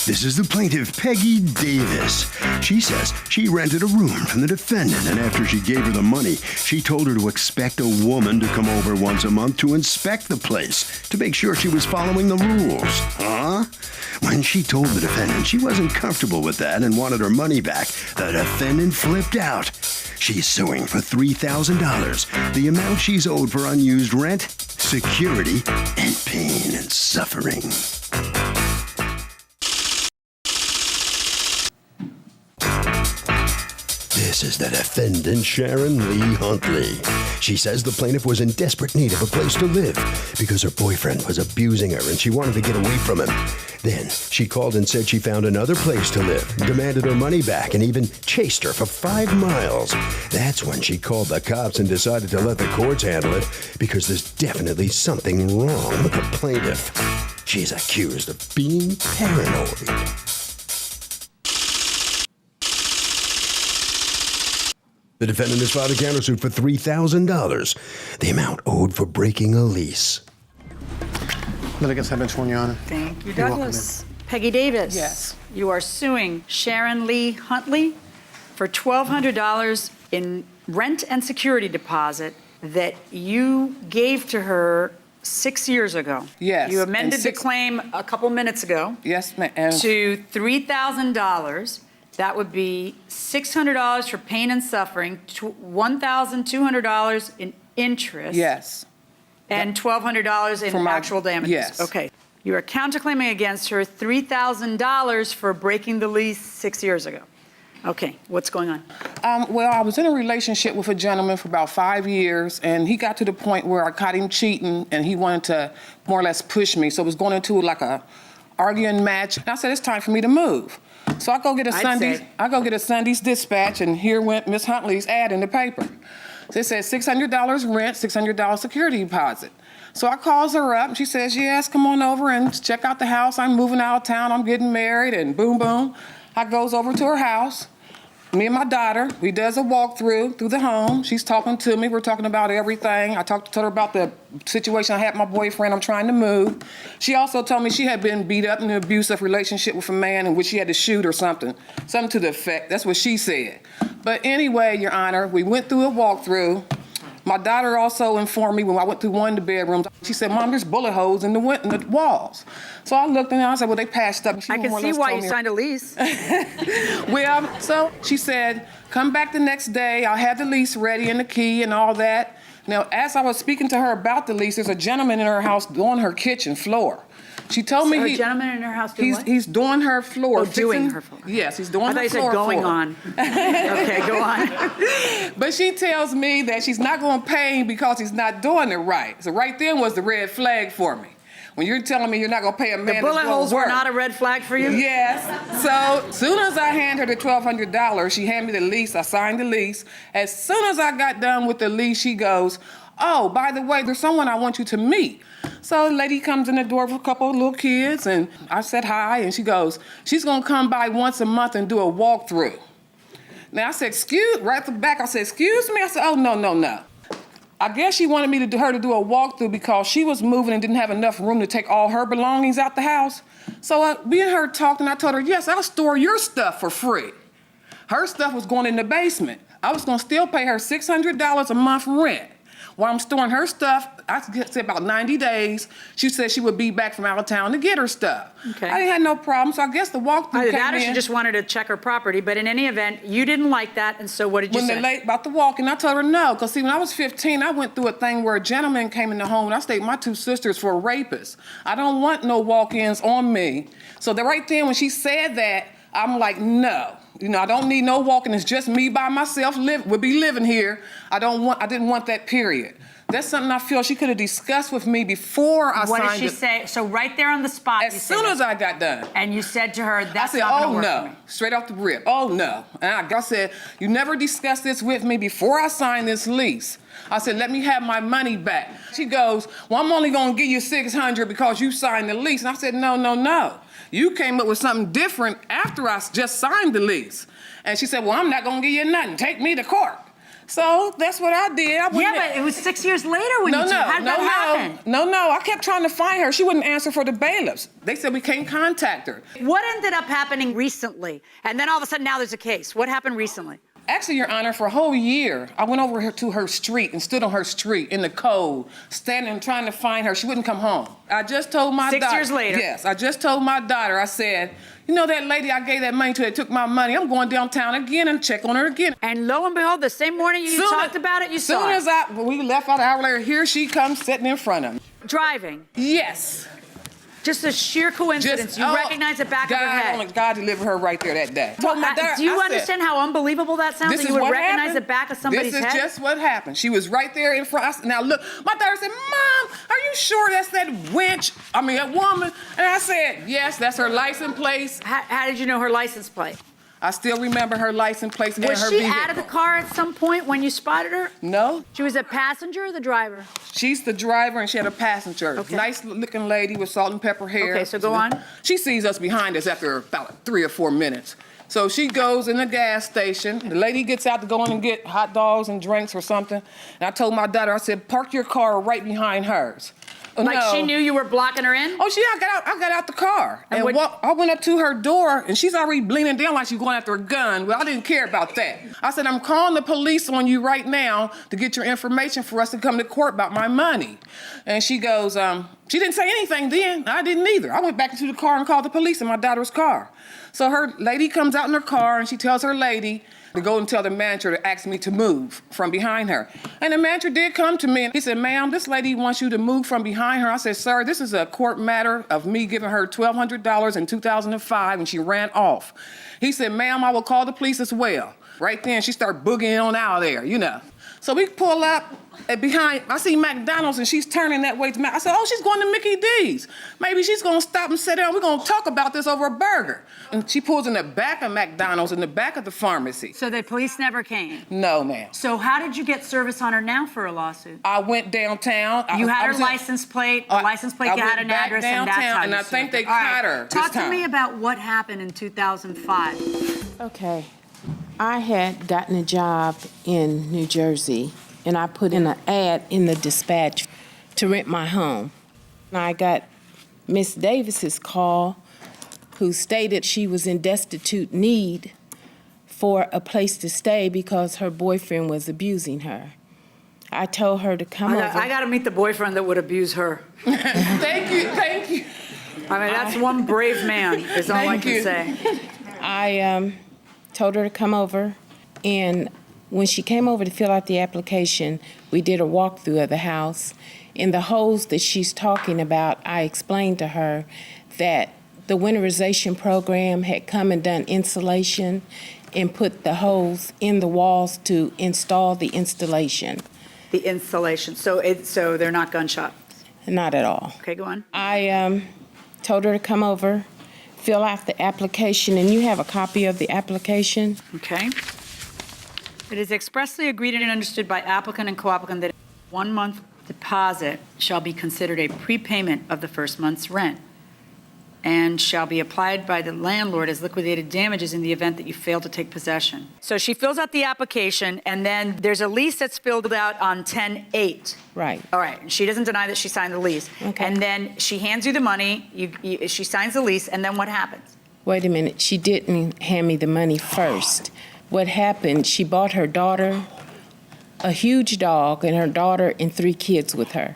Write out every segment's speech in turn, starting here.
This is the plaintiff, Peggy Davis. She says she rented a room from the defendant, and after she gave her the money, she told her to expect a woman to come over once a month to inspect the place to make sure she was following the rules. Huh? When she told the defendant she wasn't comfortable with that and wanted her money back, the defendant flipped out. She's suing for $3,000, the amount she's owed for unused rent, security, and pain and suffering. This is the defendant, Sharon Lee Huntley. She says the plaintiff was in desperate need of a place to live because her boyfriend was abusing her and she wanted to get away from him. Then she called and said she found another place to live, demanded her money back, and even chased her for 5 miles. That's when she called the cops and decided to let the courts handle it because there's definitely something wrong with the plaintiff. She's accused of being paranoid. The defendant has filed a countersuit for $3,000, the amount owed for breaking a lease. Litigants have been sworn, Your Honor. Thank you, You're Douglas. Peggy Davis. Yes. You are suing Sharon Lee Huntley for $1,200 in rent and security deposit that you gave to her 6 years ago. Yes. You amended the claim a couple minutes ago. Yes, ma'am. To $3,000. That would be $600 for pain and suffering, $1,200 in interest. Yes. And $1,200 in actual damages. Yes. Okay. You are counterclaiming against her $3,000 for breaking the lease 6 years ago. Okay, what's going on? Well, I was in a relationship with a gentleman for about 5 years, and he got to the point where I caught him cheating, and he wanted to more or less push me. So it was going into like a arguing match. And I said, it's time for me to move. So I go get a Sunday's Dispatch, and here went Miss Huntley's ad in the paper. So it says $600 rent, $600 security deposit. So I calls her up, and she says, yes, come on over and check out the house. I'm moving out of town. I'm getting married, and boom, boom. I goes over to her house. Me and my daughter, we does a walkthrough through the home. She's talking to me. We're talking about everything. I told her about the situation I had with my boyfriend. I'm trying to move. She also told me she had been beat up in an abusive relationship with a man in which she had to shoot or something. Something to the effect. That's what she said. But anyway, Your Honor, we went through a walkthrough. My daughter also informed me when I went through one of the bedrooms, she said, Mom, there's bullet holes in the walls. So I looked and I said, well, they patched up. I can see why you signed a lease. Well, so she said, come back the next day. I'll have the lease ready and the key and all that. Now, as I was speaking to her about the lease, there's a gentleman in her house doing her kitchen floor. She told me a gentleman in her house doing what? He's doing her floor. Oh, doing her floor. Yes, he's doing her floor. I thought you said going on. Okay, go on. But she tells me that she's not going to pay him because he's not doing it right. So right then was the red flag for me. When you're telling me you're not going to pay a man The bullet holes were not a red flag for you? Yes. So as soon as I hand her the $1,200, she handed me the lease. I signed the lease. As soon as I got done with the lease, she goes, oh, by the way, there's someone I want you to meet. So the lady comes in the door with a couple of little kids, and I said hi, and she goes, she's going to come by once a month and do a walkthrough. Now I said, right at the back, I said, excuse me? I said, oh, no. I guess she wanted her to do a walkthrough because she was moving and didn't have enough room to take all her belongings out the house. So me and her talked, and I told her, yes, I'll store your stuff for free. Her stuff was going in the basement. I was going to still pay her $600 a month rent. While I'm storing her stuff, I said about 90 days, she said she would be back from out of town to get her stuff. Okay. I didn't have no problem, so I guess the walkthrough came in. Either that or she just wanted to check her property, but in any event, you didn't like that, and so what did you say? When they're late about the walk-in, I told her no, because see, when I was 15, I went through a thing where a gentleman came in the home, and I stayed with my 2 sisters for a rapist. I don't want no walk-ins on me. So right then, when she said that, I'm like, no. You know, I don't need no walking. It's just me by myself. Would be living here. I didn't want that, period. That's something I feel she could have discussed with me before I signed it. What did she say? So right there on the spot, as soon as I got done. And you said to her, that's not going to work for me. Straight off the rip. Oh, no. And I said, you never discussed this with me before I signed this lease. I said, let me have my money back. She goes, well, I'm only going to give you $600 because you signed the lease. And I said, no. You came up with something different after I just signed the lease. And she said, well, I'm not going to give you nothing. Take me to court. So that's what I did. I went Yeah, in- but it was 6 years later when you took. How did that happen? No. I kept trying to find her. She wouldn't answer for the bailiffs. They said we can't contact her. What ended up happening recently? And then all of a sudden now there's a case. What happened recently? Actually, Your Honor, for a whole year, I went over to her street and stood on her street in the cold, standing and trying to find her. She wouldn't come home. I just told my daughter. 6 years later. Yes, I just told my daughter, I said, you know that lady I gave that money to that took my money, I'm going downtown again and check on her again. And lo and behold, the same morning you talked about it, you saw it. When we left out an hour later, here she comes sitting in front of me. Driving. Yes. Just a sheer coincidence. You recognize the back of her head. God delivered her right there that day. Well, do you understand how unbelievable that sounds? This That is you would what recognize happened. the back of somebody's head? This is just what happened. She was right there in front. Now look, my daughter said, Mom, are you sure that's that that woman? And I said, yes, that's her license plate. How did you know her license plate? I still remember her license plate and her Was she vehicle. out of the car at some point when you spotted her? No. She was a passenger or the driver? She's the driver and she had a passenger. Okay. Nice looking lady with salt and pepper hair. Okay, so go on. She sees us behind us after about 3 or 4 minutes. So she goes in the gas station. The lady gets out to go in and get hot dogs and drinks or something. And I told my daughter, I said, park your car right behind hers. Like she knew you were blocking her in? Oh, I got out the car. And I went up to her door, and she's already bleeding down like she's going after a gun. Well, I didn't care about that. I said, I'm calling the police on you right now to get your information for us to come to court about my money. And she goes, she didn't say anything then. I didn't either. I went back into the car and called the police in my daughter's car. So her lady comes out in her car, and she tells her lady to go and tell the manager to ask me to move from behind her. And the manager did come to me and he said, ma'am, this lady wants you to move from behind her. I said, sir, this is a court matter of me giving her $1,200 in 2005 and she ran off. He said, ma'am, I will call the police as well. Right then, she started boogieing on out of there, you know. So we pull up behind, I see McDonald's and she's turning that way to I said, oh, she's going to Mickey D's. Maybe she's going to stop and sit down. We're going to talk about this over a burger. And she pulls in the back of McDonald's, in the back of the pharmacy. So the police never came? No, ma'am. So how did you get service on her now for a lawsuit? I went downtown. You had her license plate, the license plate had an address, and that's how and you I think sued. they caught her this Talk to time. me about what happened in 2005. Okay. I had gotten a job in New Jersey, and I put in an ad in the Dispatch to rent my home. And I got Miss Davis's call, who stated she was in destitute need for a place to stay because her boyfriend was abusing her. I told her to come over. I got to meet the boyfriend that would abuse her. Thank you. I mean, that's one brave man, is all I can say. I told her to come over, and when she came over to fill out the application, we did a walkthrough of the house. In the holes that she's talking about, I explained to her that the winterization program had come and done insulation and put the holes in the walls to install the installation. The installation. So they're not gunshot. Not at all. Okay, go on. I told her to come over, fill out the application, and you have a copy of the application. Okay. It is expressly agreed and understood by applicant and co-applicant that 1 month deposit shall be considered a prepayment of the first month's rent and shall be applied by the landlord as liquidated damages in the event that you fail to take possession. So she fills out the application, and then there's a lease that's filled out on 10/8. Right. All right. And she doesn't deny that she signed the lease. Okay. And then she hands you the money, she signs the lease, and then what happens? Wait a minute. She didn't hand me the money first. What happened, she bought her daughter a huge dog and her daughter and 3 kids with her.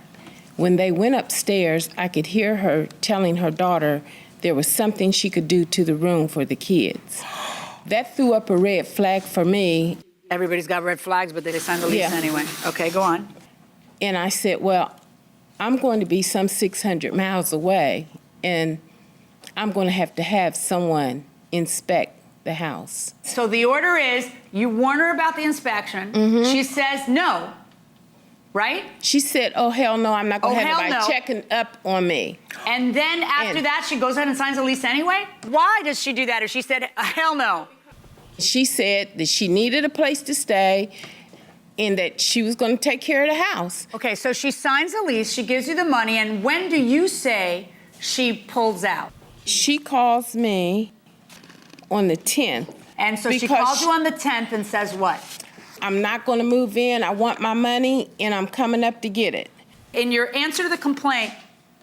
When they went upstairs, I could hear her telling her daughter there was something she could do to the room for the kids. That threw up a red flag for me. Everybody's got red flags, but they signed the lease Yeah. anyway. Okay, go on. And I said, well, I'm going to be some 600 miles away, and I'm going to have someone inspect the house. So the order is, you warn her about the inspection. She says no, right? She said, oh, hell no, I'm not going to Oh, have hell anybody no. checking up on me. And then after And- that, she goes ahead and signs the lease anyway? Why does she do that if she said, hell no? She said that she needed a place to stay and that she was going to take care of the house. Okay, so she signs the lease, she gives you the money, and when do you say she pulls out? She calls me on the 10th. And so she Because calls you on the 10th and says what? I'm not going to move in. I want my money, and I'm coming up to get it. In your answer to the complaint,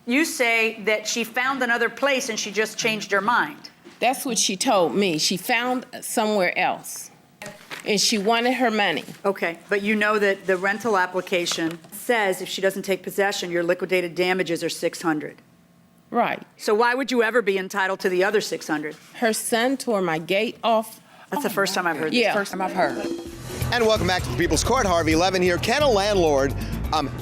you say that she found another place and she just changed her mind. That's what she told me. She found somewhere else, and she wanted her money. Okay, but you know that the rental application says if she doesn't take possession, your liquidated damages are $600. Right. So why would you ever be entitled to the other $600? Her son tore my gate off. That's the first time I've heard this. Yeah. First time I've heard. And welcome back to the People's Court. Harvey Levin here. Can a landlord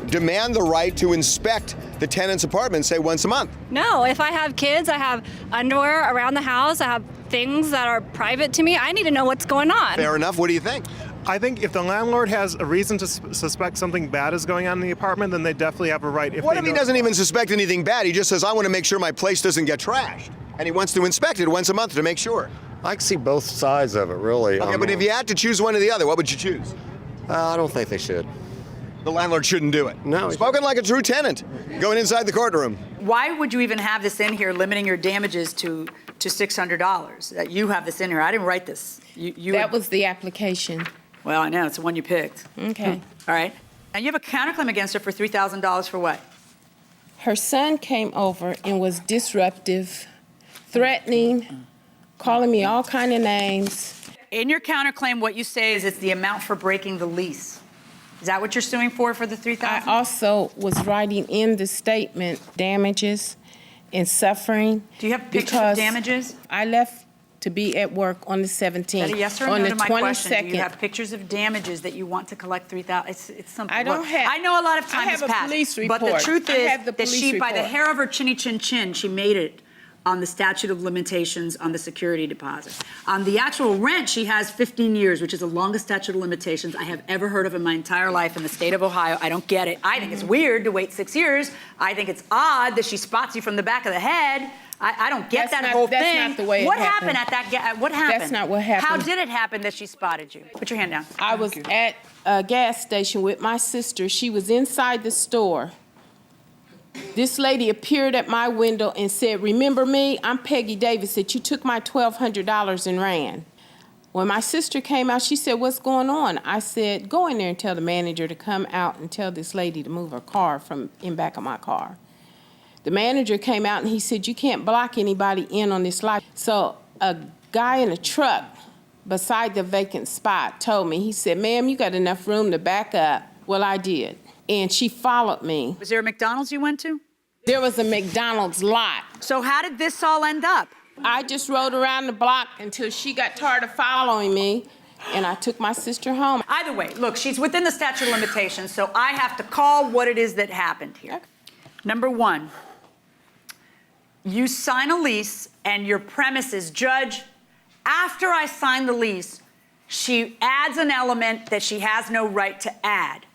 demand the right to inspect the tenant's apartment, say, once a month? No, if I have kids, I have underwear around the house, I have things that are private to me, I need to know what's going on. Fair enough. What do you think? I think if the landlord has a reason to suspect something bad is going on in the apartment, then they definitely have a right. What if he doesn't even suspect anything bad? He just says, I want to make sure my place doesn't get trashed. And he wants to inspect it once a month to make sure. I can see both sides of it, really. Okay, but if you had to choose one or the other, what would you choose? I don't think they should. The landlord shouldn't do it. No. Spoken like a true tenant, going inside the courtroom. Why would you even have this in here, limiting your damages to $600? You have this in here. I didn't write this. That was the application. Well, I know. It's the one you picked. Okay. All right. And you have a counterclaim against her for $3,000 for what? Her son came over and was disruptive, threatening, calling me all kind of names. In your counterclaim, what you say is it's the amount for breaking the lease. Is that what you're suing for the $3,000? I also was writing in the statement damages and suffering. Do you have pictures of damages? I left to be at work on the 17th. Is that a yes or on no the to my 22nd. question? Do you have pictures of damages that you want to collect $3,000? It's something. I don't Look, have. I know a lot of time I has have a passed. police But the report. truth I is have the that she, police by the report. hair of her chinny chin chin, she made it on the statute of limitations on the security deposit. On the actual rent, she has 15 years, which is the longest statute of limitations I have ever heard of in my entire life in the state of Ohio. I don't get it. I think it's weird to wait 6 years. I think it's odd that she spots you from the back of the head. I don't get that whole thing. That's not the way What it happened. happened at that? What happened? That's not what happened. How did it happen that she spotted you? Put your hand down. I was at a gas station with my sister. She was inside the store. This lady appeared at my window and said, "Remember me? I'm Peggy Davis. That you took my $1,200 and ran." When my sister came out, she said, "What's going on?" I said, "Go in there and tell the manager to come out and tell this lady to move her car from in back of my car." The manager came out and he said, "You can't block anybody in on this lot." So a guy in a truck beside the vacant spot told me, he said, "Ma'am, you got enough room to back up." Well, I did. And she followed me. Was there a McDonald's you went to? There was a McDonald's lot. So how did this all end up? I just rode around the block until she got tired of following me, and I took my sister home. Either way, look, she's within the statute of limitations, so I have to call what it is that happened here. Number one, you sign a lease and your premise is, Judge, after I sign the lease, she adds an element that she has no right to add.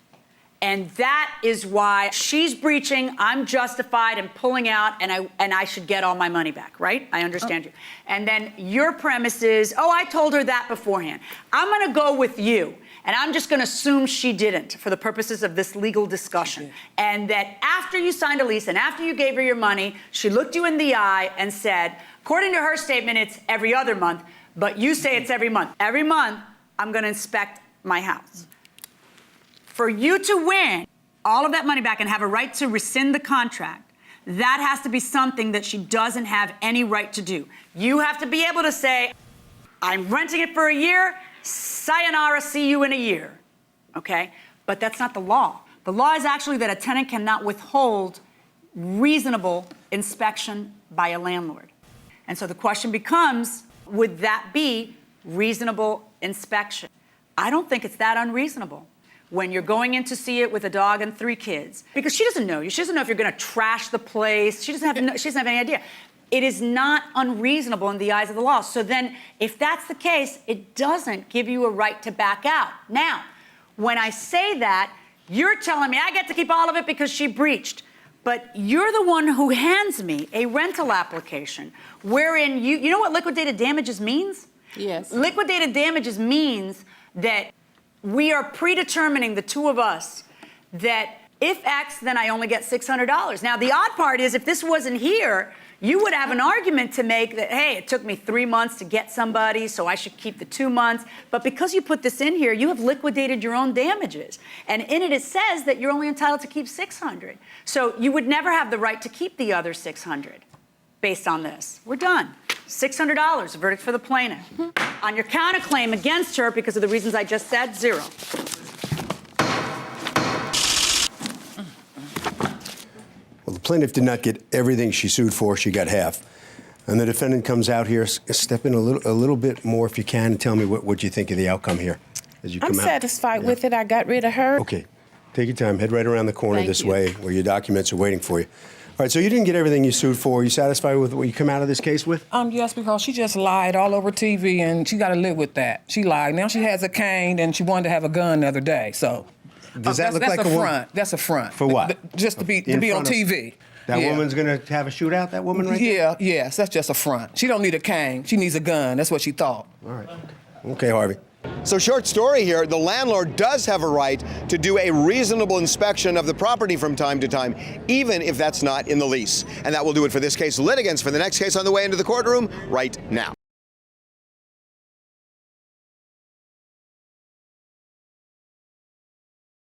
And that is why she's breaching, I'm justified in pulling out, and I should get all my money back, right? I understand you. And then your premise is, oh, I told her that beforehand. I'm gonna go with you, and I'm just gonna assume she didn't for the purposes of this legal discussion. And that after you signed a lease and after you gave her your money, she looked you in the eye and said, according to her statement, it's every other month, but you say it's every month. Every month, I'm gonna inspect my house. For you to win all of that money back and have a right to rescind the contract, that has to be something that she doesn't have any right to do. You have to be able to say, I'm renting it for a year, sayonara, see you in a year, okay? But that's not the law. The law is actually that a tenant cannot withhold reasonable inspection by a landlord. And so the question becomes, would that be reasonable inspection? I don't think it's that unreasonable when you're going in to see it with a dog and 3 kids. Because she doesn't know you. She doesn't know if you're gonna trash the place. She doesn't have any idea. It is not unreasonable in the eyes of the law. So then, if that's the case, it doesn't give you a right to back out. Now, when I say that, you're telling me I get to keep all of it because she breached. But you're the one who hands me a rental application wherein you know what liquidated damages means? Yes. Liquidated damages means that we are predetermining, the two of us, that if X, then I only get $600. Now, the odd part is if this wasn't here, You would have an argument to make that, hey, it took me 3 months to get somebody, so I should keep the 2 months. But because you put this in here, you have liquidated your own damages. And in it says that you're only entitled to keep $600. So you would never have the right to keep the other $600 based on this. We're done. $600, a verdict for the plaintiff. On your counterclaim against her, because of the reasons I just said, 0. Well, the plaintiff did not get everything she sued for. She got half. And the defendant comes out here. Step in a little bit more if you can and tell me what you think of the outcome here as you come I'm out. satisfied with it. I got rid of her. Okay. Take your time. Head right around the corner Thank this you. way where your documents are waiting for you. All right, so you didn't get everything you sued for. Are you satisfied with what you come out of this case with? Yes, because she just lied all over TV, and she got to live with that. She lied. Now she has a cane, and she wanted to have a gun the other day. So Does that look that's like a a woman? front? That's a front. For what? Just to be on TV. That Yeah. woman's going to have a shootout, that woman right there? Yeah, yes, that's just a front. She don't need a cane. She needs a gun. That's what she thought. All right. Okay, Harvey. So short story here, the landlord does have a right to do a reasonable inspection of the property from time to time, even if that's not in the lease. And that will do it for this case. Litigants for the next case on the way into the courtroom right now.